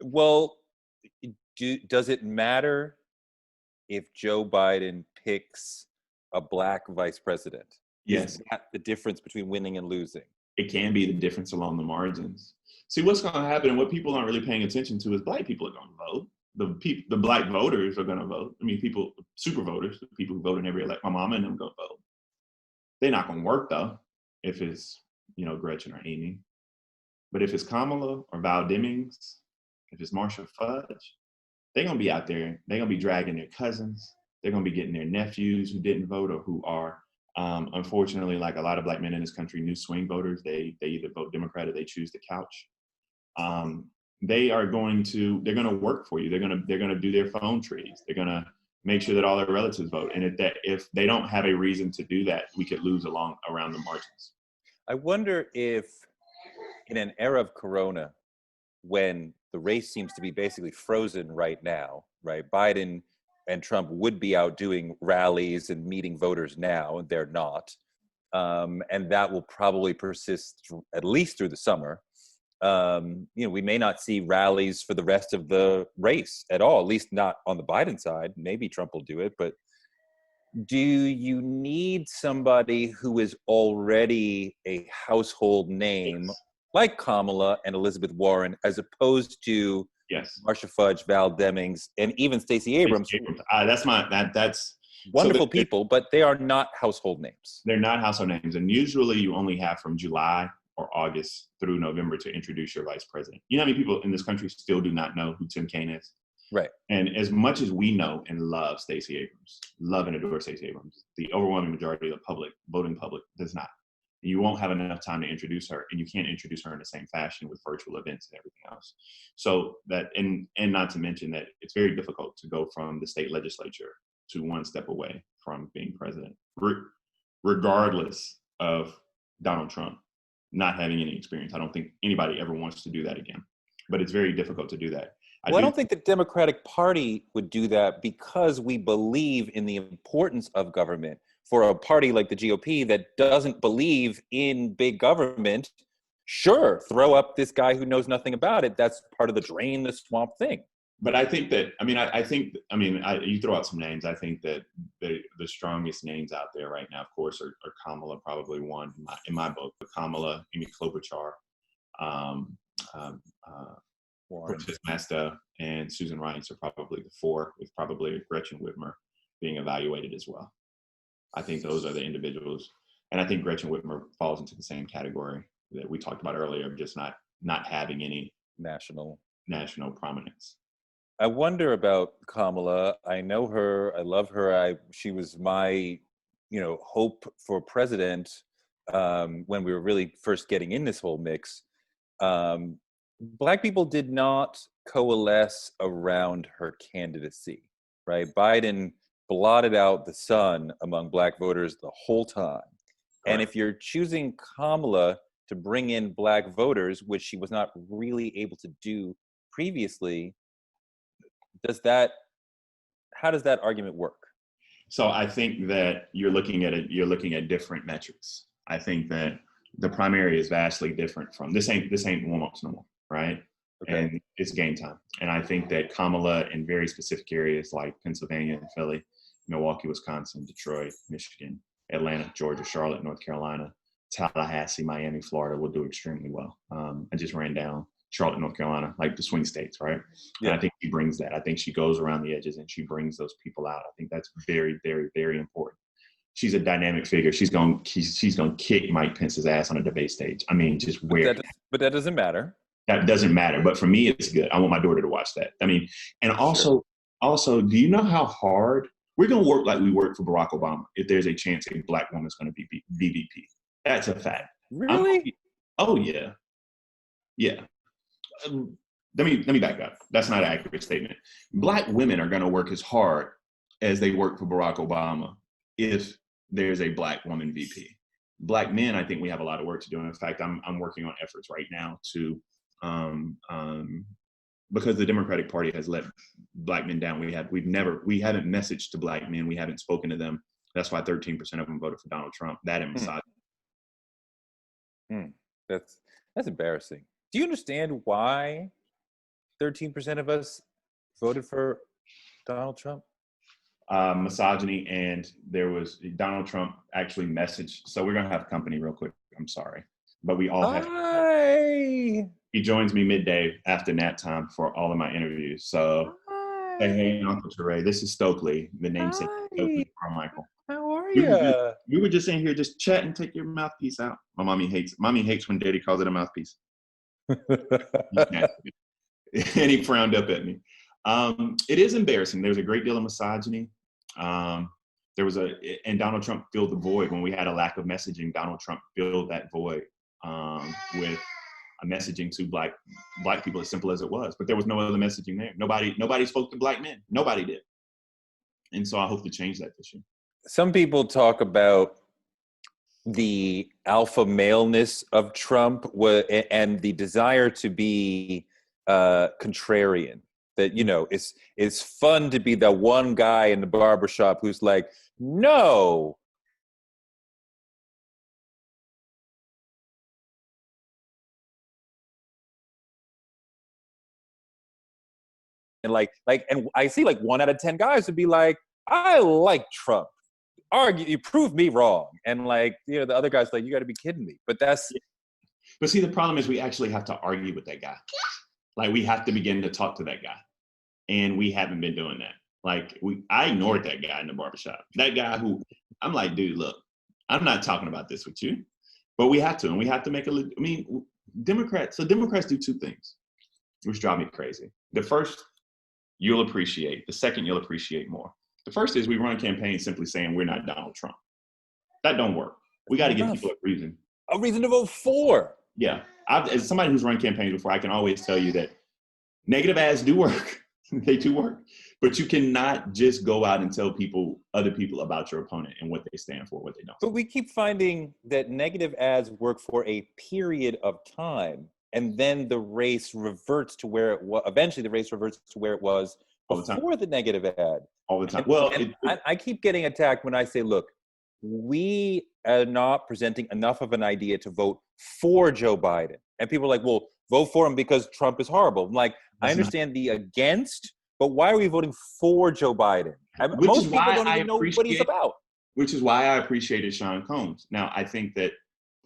Well, does it matter if Joe Biden picks a black vice president? Is Yes, that the difference between winning and losing? it can be the difference along the margins. See, what's going to happen and what people aren't really paying attention to is black people are going to vote. The black voters are going to vote. I mean, people, super voters, the people who vote in every election, my mama and them go vote. They're not going to work though if it's, Gretchen or Amy. But if it's Kamala or Val Demings, if it's Marsha Fudge, they're going to be out there. They're going to be dragging their cousins. They're going to be getting their nephews who didn't vote or who are. Unfortunately, like a lot of black men in this country, new swing voters, they either vote Democrat or they choose the couch. They're going to work for you. They're going to do their phone trees. They're going to make sure that all their relatives vote. And if they don't have a reason to do that, we could lose around the margins. I wonder if in an era of Corona, when the race seems to be basically frozen right now, right? Biden and Trump would be out doing rallies and meeting voters now, and they're not. And that will probably persist at least through the summer. We may not see rallies for the rest of the race at all, at least not on the Biden side. Maybe Trump will do it, but do you need somebody who is already a household name like Kamala and Elizabeth Warren, as opposed to Marsha Fudge, Val Demings, and even Stacey Abrams? That's wonderful people, but they are not household names. They're not household names. And usually you only have from July or August through November to introduce your vice president. You know how many people in this country still do not know who Tim Kaine is? Right. And as much as we know and love Stacey Abrams, love and adore Stacey Abrams, the overwhelming majority of the voting public does not. You won't have enough time to introduce her, and you can't introduce her in the same fashion with virtual events and everything else. So that, and not to mention that it's very difficult to go from the state legislature to one step away from being president, regardless of Donald Trump not having any experience. I don't think anybody ever wants to do that again, but it's very difficult to do that. I don't think the Democratic Party would do that because we believe in the importance of government. For a party like the GOP that doesn't believe in big government, sure, throw up this guy who knows nothing about it. That's part of the drain the swamp thing. But I think that, you throw out some names. I think that the strongest names out there right now, of course, are Kamala, probably one in my book. But Kamala, Amy Klobuchar, Princess Masta, and Susan Rice are probably the four, with probably Gretchen Whitmer being evaluated as well. I think those are the individuals. And I think Gretchen Whitmer falls into the same category that we talked about earlier, of just not having any national prominence. I wonder about Kamala. I know her. I love her. She was my, hope for president when we were really first getting in this whole mix. Black people did not coalesce around her candidacy, right? Biden blotted out the sun among Black voters the whole time. And if you're choosing Kamala to bring in Black voters, which she was not really able to do previously, how does that argument work? So I think that you're looking at different metrics. I think that the primary is vastly different from this ain't warm-ups no more, right? Okay. And it's game time. And I think that Kamala in very specific areas like Pennsylvania and Philly, Milwaukee, Wisconsin, Detroit, Michigan, Atlanta, Georgia, Charlotte, North Carolina, Tallahassee, Miami, Florida will do extremely well. I just ran down Charlotte, North Carolina, like the swing states, right? Yeah. And I think she brings that. I think she goes around the edges and she brings those people out. I think that's very, very, very important. She's a dynamic figure. She's going to kick Mike Pence's ass on a debate stage. I mean, just where. But that doesn't matter. That doesn't matter. But for me, it's good. I want my daughter to watch that. I mean, and also, do you know how hard we're going to work like we worked for Barack Obama if there's a chance a Black woman's going to be VP? That's a fact. Really? Oh, yeah. Yeah. Let me back up. That's not an accurate statement. Black women are going to work as hard as they work for Barack Obama if there's a Black woman VP. Black men, I think we have a lot of work to do. And in fact, I'm working on efforts right now to, because the Democratic Party has let Black men down. We haven't messaged to Black men. We haven't spoken to them. That's why 13% of them voted for Donald Trump. That and misogyny. That's embarrassing. Do you understand why 13% of us voted for Donald Trump? Misogyny, and there was Donald Trump actually messaged. So we're gonna have company real quick. I'm sorry, but we all have. Hi. He joins me midday after nap time for all of my interviews. So Hi. say hey, Uncle Toure. This is Stokely, the namesake of Stokely Carmichael. How are We were, you? we were just in here just chatting. Take your mouthpiece out. My mommy hates. Mommy hates when Daddy calls it a mouthpiece. And he frowned up at me. It is embarrassing. There's a great deal of misogyny. And Donald Trump filled the void when we had a lack of messaging. Donald Trump filled that void with a messaging to black people, as simple as it was. But there was no other messaging there. Nobody spoke to black men. Nobody did. And so I hope to change that this year. Some people talk about the alpha maleness of Trump and the desire to be contrarian. That, you know, it's fun to be the one guy in the barbershop who's like, no. And and I see like 1 out of 10 guys would be like, I like Trump. Argue, you prove me wrong. And like, you know, the other guy's like, you got to be kidding me. But But see, the problem is we actually have to argue with that guy. Like, we have to begin to talk to that guy. And we haven't been doing that. Like, I ignored that guy in the barbershop. That guy who, I'm like, dude, look, I'm not talking about this with you. But we have to. And we have to make Democrats do 2 things, which drive me crazy. The first, you'll appreciate. The second, you'll appreciate more. The first is we run campaigns simply saying we're not Donald Trump. That don't work. We got to give people a reason. A reason to vote for. Yeah. As somebody who's run campaigns before, I can always tell you that negative ads do work. They do work. But you cannot just go out and tell other people about your opponent and what they stand for, what they don't. But we keep finding that negative ads work for a period of time, and then the race reverts to where it was. Eventually, the race reverts to where it was before the negative ad. All the time. I keep getting attacked when I say, look, we are not presenting enough of an idea to vote for Joe Biden. And people are like, well, vote for him because Trump is horrible. I'm like, I understand the against, but why are we voting for Joe Biden? Most people don't even know what he's about. Which is why I appreciated Sean Combs. Now, I think that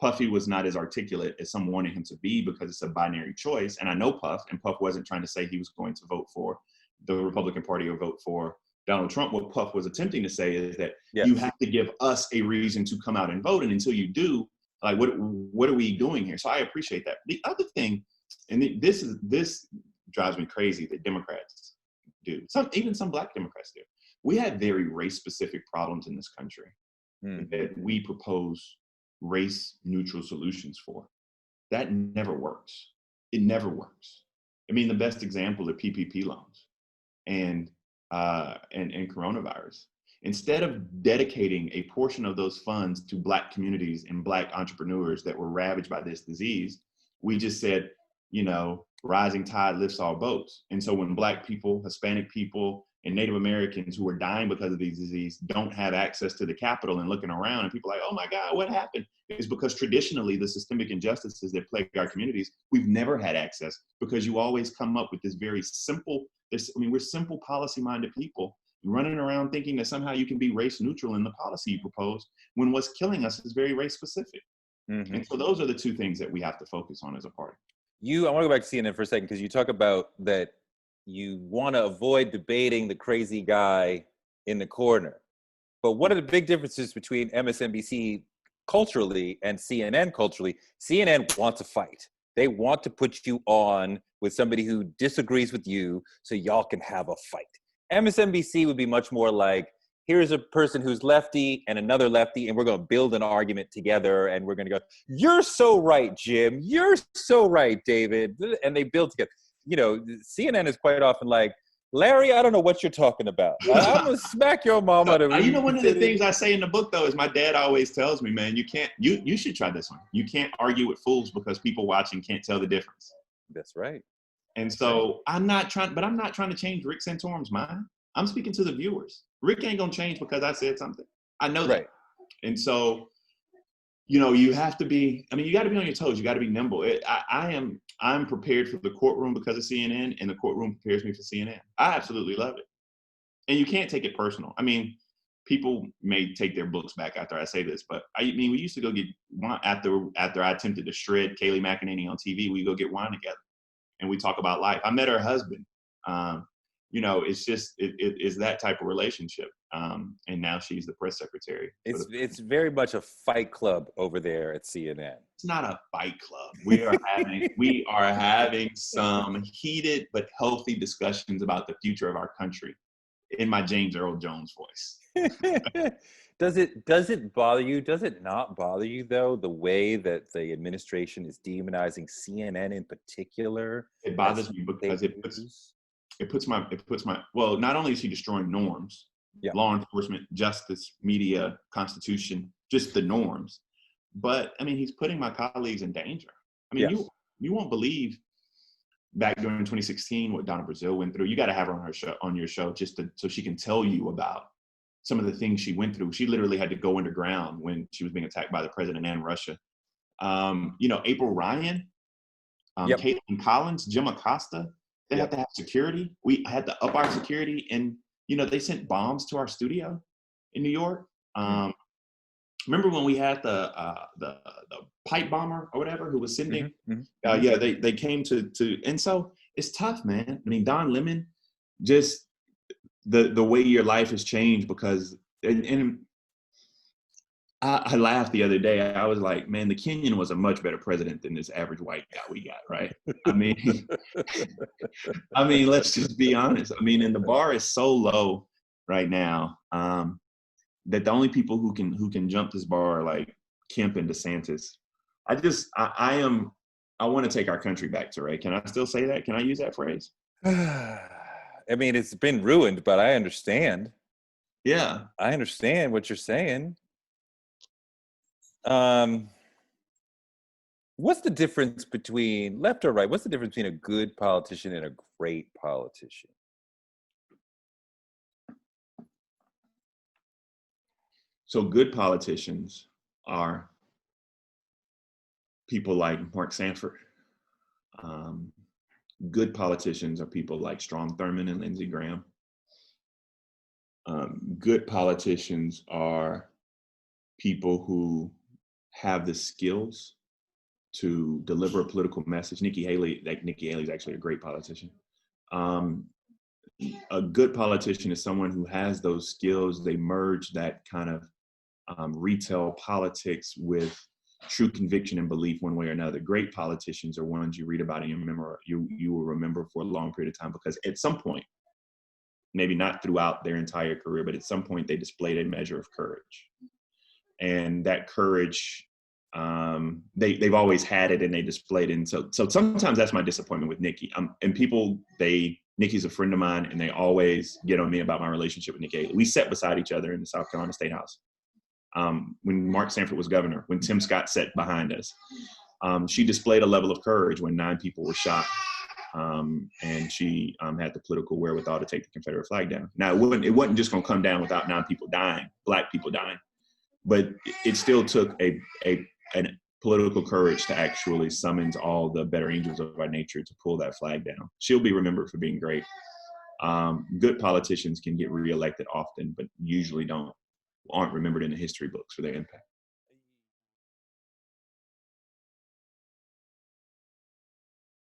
Puffy was not as articulate as some wanted him to be because it's a binary choice. And I know Puff, and Puff wasn't trying to say he was going to vote for the Republican Party or vote for Donald Trump. What Puff was attempting to say is that you have to give us a reason to come out and vote. And until you do, like, what are we doing here? So I appreciate that. The other thing, and this drives me crazy, that Democrats do, even some black Democrats do. We have very race-specific problems in this country that we propose race-neutral solutions for. That never works. It never works. I mean, the best example are PPP loans and coronavirus. Instead of dedicating a portion of those funds to black communities and black entrepreneurs that were ravaged by this disease, we just said, you know, rising tide lifts all boats. And so when black people, Hispanic people, and Native Americans who are dying because of these disease don't have access to the Capitol and looking around, and people are like, oh my God, what happened? It's because traditionally the systemic injustices that plague our communities, we've never had access, because you always come up with this very simple, we're simple policy-minded people running around thinking that somehow you can be race neutral in the policy you propose, when what's killing us is very race specific. Mm-hmm. And so those are the 2 things that we have to focus on as a party. I want to go back to CNN for a second, because you talk about that you want to avoid debating the crazy guy in the corner. But what are the big differences between MSNBC culturally and CNN culturally? CNN wants to fight. They want to put you on with somebody who disagrees with you so y'all can have a fight. MSNBC would be much more like, here's a person who's lefty and another lefty, and we're going to build an argument together, and we're going to go, you're so right, Jim. You're so right, David. And they build together. You know, CNN is quite often like, Larry, I don't know what you're talking about. I'm going to smack your mama. You know, one of the things I say in the book, though, is my dad always tells me, man, you should try this one. You can't argue with fools because people watching can't tell the difference. That's right. And so I'm not trying to change Rick Santorum's mind. I'm speaking to the viewers. Rick ain't going to change because I said something. I know that. Right. And so you have to be, I mean, you got to be on your toes. You got to be nimble. I'm prepared for the courtroom because of CNN, and the courtroom prepares me for CNN. I absolutely love it. And you can't take it personal. I mean, people may take their books back after I say this, but I mean, we used to go get wine after I attempted to shred Kayleigh McEnany on TV. We go get wine together and we talk about life. I met her husband. It's just it's that type of relationship. And now she's the press secretary. It's very much a fight club over there at CNN. It's not a fight club. We are having some heated but healthy discussions about the future of our country in my James Earl Jones voice. Does it bother you? Does it not bother you though, the way that the administration is demonizing CNN in particular? It bothers me because it puts my well, not only is he destroying norms, law enforcement, justice, media, constitution, just the norms, but I mean, he's putting my colleagues in danger. I mean, you won't believe back during 2016 what Donna Brazile went through. You got to have her on your show just so she can tell you about some of the things she went through. She literally had to go underground when she was being attacked by the president and Russia. April Ryan, Caitlin Collins, Jim Acosta, they have to have security. We had to up our security, and they sent bombs to our studio in New York. Remember when we had the pipe bomber or whatever who was sending? They came to, and so it's tough, man. I mean, Don Lemon, just the way your life has changed because, and I laughed the other day. I was like, man, the Kenyan was a much better president than this average white guy we got, right? I mean, let's just be honest. I mean, and the bar is so low right now that the only people who can jump this bar are like Kemp and DeSantis. I want to take our country back, Toure. Can I still say that? Can I use that phrase? I mean, it's been ruined, but I understand. Yeah. I understand what you're saying. What's the difference between left or right? What's the difference between a good politician and a great politician? So good politicians are people like Mark Sanford. Good politicians are people like Strom Thurmond and Lindsey Graham. Good politicians are people who have the skills to deliver a political message. Nikki Haley is actually a great politician. A good politician is someone who has those skills. They merge that kind of retail politics with true conviction and belief one way or another. Great politicians are ones you read about and you will remember for a long period of time, because at some point, maybe not throughout their entire career, but at some point they displayed a measure of courage. And that courage, they've always had it and they displayed it. And so sometimes that's my disappointment with Nikki. Nikki's a friend of mine, and they always get on me about my relationship with Nikki Haley. We sat beside each other in the South Carolina State House. When Mark Sanford was governor, when Tim Scott sat behind us, she displayed a level of courage when 9 people were shot. And she had the political wherewithal to take the Confederate flag down. Now, it wasn't just going to come down without 9 people dying, Black people dying, but it still took a political courage to actually summons all the better angels of our nature to pull that flag down. She'll be remembered for being great. Good politicians can get reelected often, but usually aren't remembered in the history books for their impact.